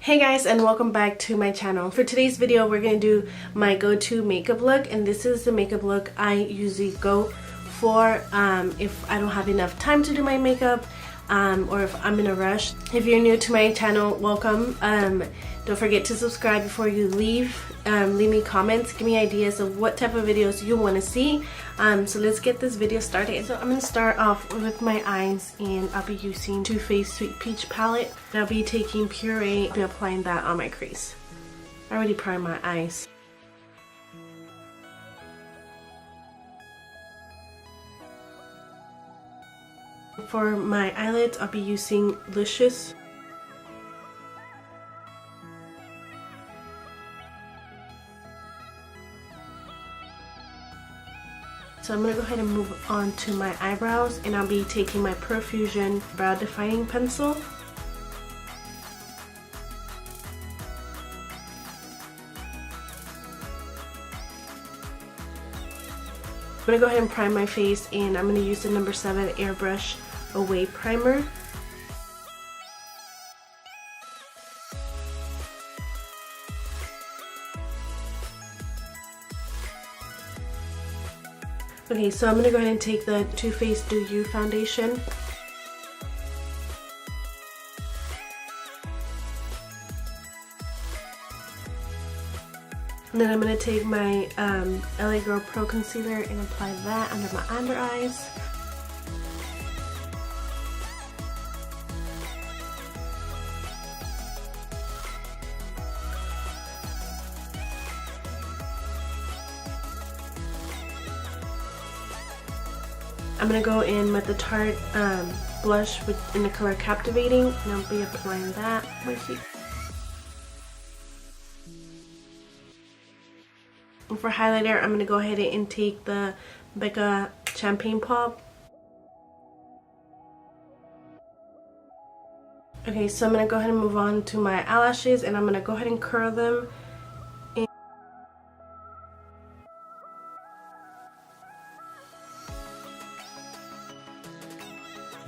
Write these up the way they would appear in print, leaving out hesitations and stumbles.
Hey guys, and welcome back to my channel. For today's video we're going to do my go-to makeup look, and this is the makeup look I usually go for if I don't have enough time to do my makeup or if I'm in a rush. If you're new to my channel, welcome. Don't forget to subscribe before you leave. Leave me comments, give me ideas of what type of videos you want to see. So let's get this video started. So I'm going to start off with my eyes, and I'll be using Too Faced Sweet Peach palette. And I'll be taking Puree and be applying that on my crease. I already primed my eyes. For my eyelids, I'll be using Licious. So I'm going to go ahead and move on to my eyebrows, and I'll be taking my Profusion Brow Defining Pencil. I'm going to go ahead and prime my face, and I'm going to use the number 7 Airbrush Away Primer. Okay, so I'm going to go ahead and take the Too Faced Do You foundation. And then I'm going to take my LA Girl Pro Concealer and apply that under my under eyes. I'm going to go in with the Tarte blush in the color Captivating, and I'll be applying that. And for highlighter, I'm going to go ahead and take the Becca Champagne Pop. Okay, so I'm going to go ahead and move on to my eyelashes, and I'm going to go ahead and curl them.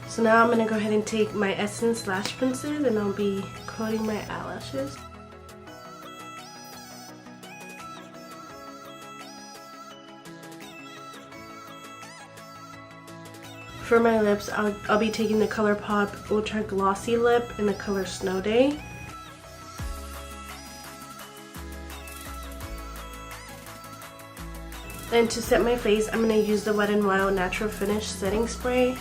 So now I'm going to go ahead and take my Essence Lash Pencil, and I'll be coating my eyelashes. For my lips, I'll be taking the ColourPop Ultra Glossy Lip in the color Snow Day. And to set my face, I'm going to use the Wet n Wild Natural Finish Setting Spray.